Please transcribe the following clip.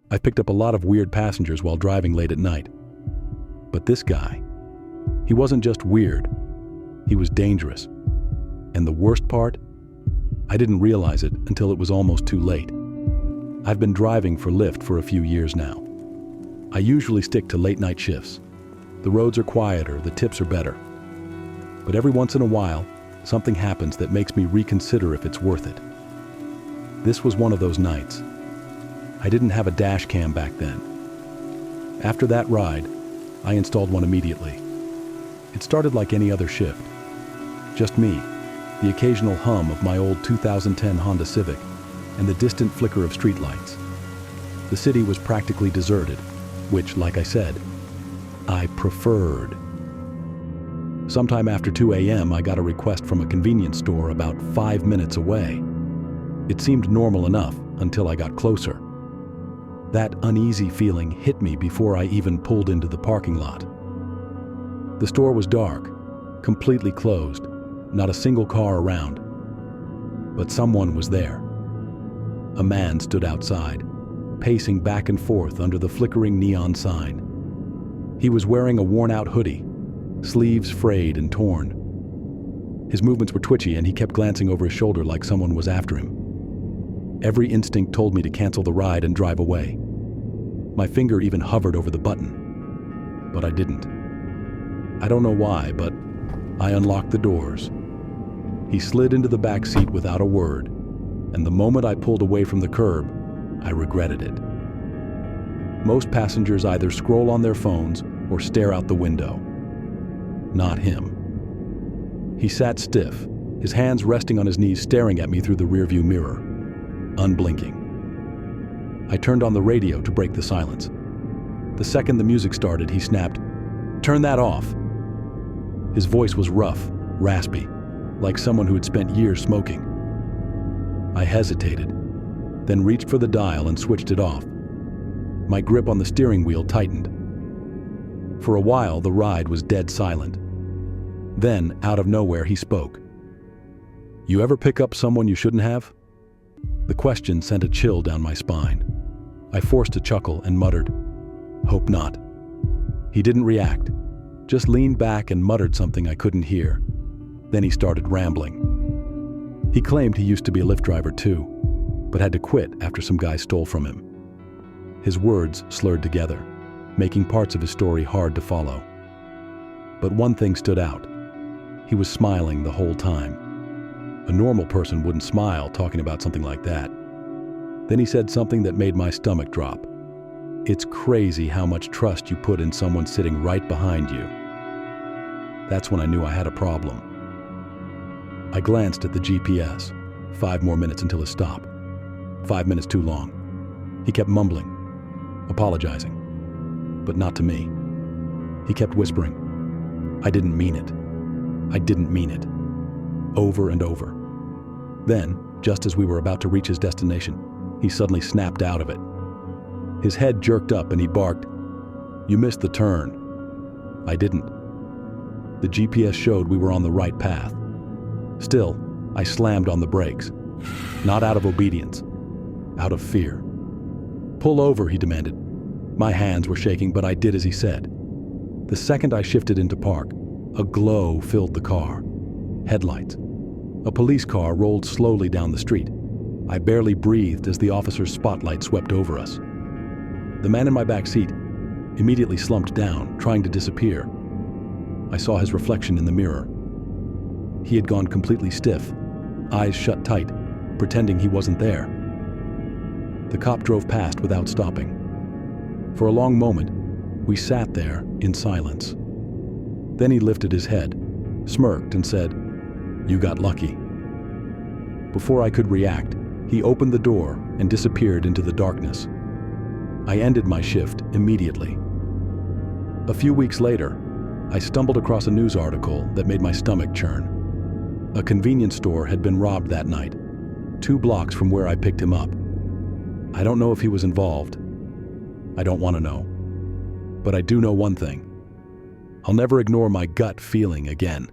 I've picked up a lot of weird passengers while driving late at night. But this guy, he wasn't just weird, he was dangerous. And the worst part? I didn't realize it until it was almost too late. I've been driving for Lyft for a few years now. I usually stick to late night shifts. The roads are quieter, the tips are better. But every once in a while, something happens that makes me reconsider if it's worth it. This was one of those nights. I didn't have a dash cam back then. After that ride, I installed one immediately. It started like any other shift. Just me, the occasional hum of my old 2010 Honda Civic, and the distant flicker of streetlights. The city was practically deserted, which, like I said, I preferred. Sometime after 2 a.m., I got a request from a convenience store about 5 minutes away. It seemed normal enough until I got closer. That uneasy feeling hit me before I even pulled into the parking lot. The store was dark, completely closed, not a single car around. But someone was there. A man stood outside, pacing back and forth under the flickering neon sign. He was wearing a worn-out hoodie, sleeves frayed and torn. His movements were twitchy and he kept glancing over his shoulder like someone was after him. Every instinct told me to cancel the ride and drive away. My finger even hovered over the button, but I didn't. I don't know why, but I unlocked the doors. He slid into the back seat without a word, and the moment I pulled away from the curb, I regretted it. Most passengers either scroll on their phones or stare out the window. Not him. He sat stiff, his hands resting on his knees, staring at me through the rearview mirror, unblinking. I turned on the radio to break the silence. The second the music started, he snapped, "Turn that off." His voice was rough, raspy, like someone who had spent years smoking. I hesitated, then reached for the dial and switched it off. My grip on the steering wheel tightened. For a while, the ride was dead silent. Then, out of nowhere, he spoke. "You ever pick up someone you shouldn't have?" The question sent a chill down my spine. I forced a chuckle and muttered, "Hope not." He didn't react, just leaned back and muttered something I couldn't hear. Then he started rambling. He claimed he used to be a Lyft driver too, but had to quit after some guy stole from him. His words slurred together, making parts of his story hard to follow. But one thing stood out. He was smiling the whole time. A normal person wouldn't smile talking about something like that. Then he said something that made my stomach drop. "It's crazy how much trust you put in someone sitting right behind you." That's when I knew I had a problem. I glanced at the GPS. 5 more minutes until his stop. 5 minutes too long. He kept mumbling, apologizing, but not to me. He kept whispering, "I didn't mean it. I didn't mean it." Over and over. Then, just as we were about to reach his destination, he suddenly snapped out of it. His head jerked up and he barked, "You missed the turn." I didn't. The GPS showed we were on the right path. Still, I slammed on the brakes. Not out of obedience, out of fear. "Pull over," he demanded. My hands were shaking, but I did as he said. The second I shifted into park, a glow filled the car. Headlights. A police car rolled slowly down the street. I barely breathed as the officer's spotlight swept over us. The man in my back seat immediately slumped down, trying to disappear. I saw his reflection in the mirror. He had gone completely stiff, eyes shut tight, pretending he wasn't there. The cop drove past without stopping. For a long moment, we sat there in silence. Then he lifted his head, smirked, and said, "You got lucky." Before I could react, he opened the door and disappeared into the darkness. I ended my shift immediately. A few weeks later, I stumbled across a news article that made my stomach churn. A convenience store had been robbed that night, 2 blocks from where I picked him up. I don't know if he was involved. I don't want to know. But I do know one thing. I'll never ignore my gut feeling again.